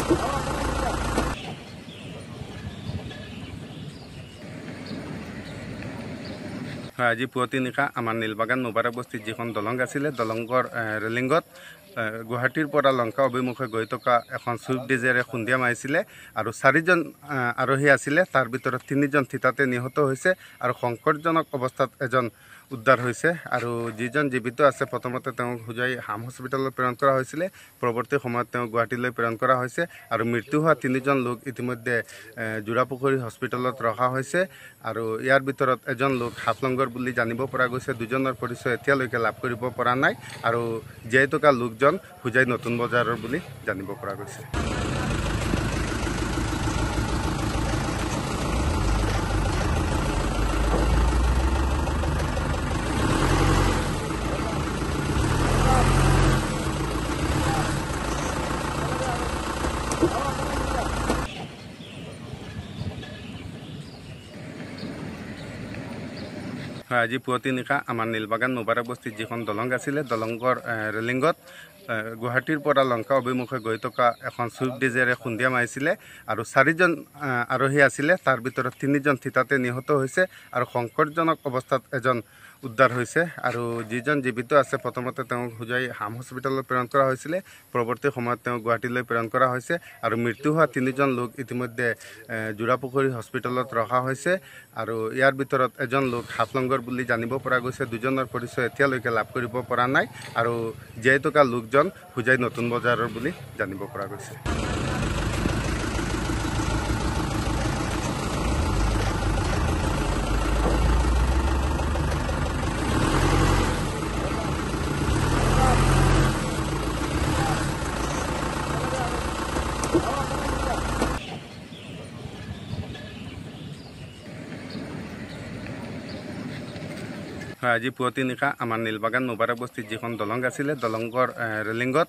আজি পুৱতি নিশা আমাৰ নীলবাগান মুবাৰক বস্তিত যিখন দলং আছিলে দলংৰ ৰেলিংত গুৱাহাটীৰ পৰা লংকা অভিমুখে গৈ থকা এখন চুইফট ডিজায়াৰে খুন্দিয়া মাৰিছিলে আৰু 4জন আৰোহী আছিলে। তাৰ ভিতৰত 3জন থিতাতে নিহত হৈছে আৰু সংকটজনক অৱস্থাত এজন উদ্ধাৰ হৈছে আৰু যিজন জীৱিত আছে প্ৰথমতে তেওঁক হুজাই হাম হস্পিটেলত প্ৰেৰণ কৰা হৈছিলে। পৰৱৰ্তী সময়ত তেওঁক গুৱাহাটীলৈ প্ৰেৰণ কৰা হৈছে আৰু মৃত্যু হোৱা 3জন লোক ইতিমধ্যে জোৰাপুখুৰী হস্পিটেলত ৰখা হৈছে আৰু ইয়াৰ ভিতৰত এজন লোক হাফলঙৰ বুলি জানিব পৰা গৈছে। 2জনৰ পৰিচয় এতিয়ালৈকে লাভ কৰিব পৰা নাই আৰু জীয়াই থকা লোকজন হুজাই নতুন বজাৰৰ বুলি জানিব পৰা গৈছে। আজি পুৱতি নিশা আমাৰ নীলবাগান মুবাৰক বস্তিত যিখন দলং আছিলে দলংৰ ৰেলিংত গুৱাহাটীৰ পৰা লংকা অভিমুখে গৈ থকা এখন চুইফট ডিজায়াৰে খুন্দিয়া মাৰিছিলে আৰু 4জন আৰোহী আছিলে। তাৰ ভিতৰত 3জন থিতাতে নিহত হৈছে আৰু সংকটজনক অৱস্থাত এজন উদ্ধাৰ হৈছে আৰু যিজন জীৱিত আছে প্ৰথমতে তেওঁক হুজাই হাম হস্পিটেলত প্ৰেৰণ কৰা হৈছিলে। পৰৱৰ্তী সময়ত তেওঁক গুৱাহাটীলৈ প্ৰেৰণ কৰা হৈছে আৰু মৃত্যু হোৱা 3জন লোক ইতিমধ্যে জোৰাপুখুৰী হস্পিটেলত ৰখা হৈছে আৰু ইয়াৰ ভিতৰত এজন লোক হাফলঙৰ বুলি জানিব পৰা গৈছে। 2জনৰ পৰিচয় এতিয়ালৈকে লাভ কৰিব পৰা নাই আৰু জীয়াই থকা লোকজন হুজাই নতুন বজাৰৰ বুলি জানিব পৰা গৈছে। আজি পুৱতি নিশা আমাৰ নীলবাগান মুবাৰক বস্তিত যিখন দলং আছিলে দলংৰ ৰেলিংত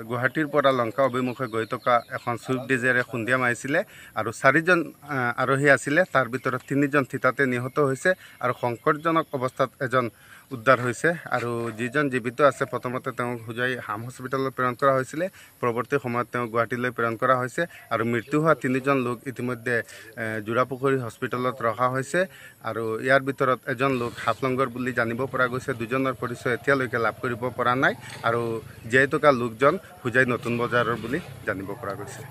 গুৱাহাটীৰ পৰা লংকা অভিমুখে গৈ থকা এখন চুইফট ডিজায়াৰে খুন্দিয়া মাৰিছিলে আৰু 4জন আৰোহী আছিলে। তাৰ ভিতৰত 3জন থিতাতে নিহত হৈছে আৰু সংকটজনক অৱস্থাত এজন উদ্ধাৰ হৈছে আৰু যিজন জীৱিত আছে প্ৰথমতে তেওঁক হুজাই হাম হস্পিটেলত প্ৰেৰণ কৰা হৈছিলে। পৰৱৰ্তী সময়ত তেওঁক গুৱাহাটীলৈ প্ৰেৰণ কৰা হৈছে আৰু মৃত্যু হোৱা 3জন লোক ইতিমধ্যে জোৰাপুখুৰী হস্পিটেলত ৰখা হৈছে আৰু ইয়াৰ ভিতৰত এজন লোক হাফলঙৰ বুলি জানিব পৰা গৈছে। 2জনৰ পৰিচয় এতিয়ালৈকে লাভ কৰিব পৰা নাই আৰু জীয়াই থকা লোকজন হুজাই নতুন বজাৰৰ বুলি জানিব পৰা গৈছে।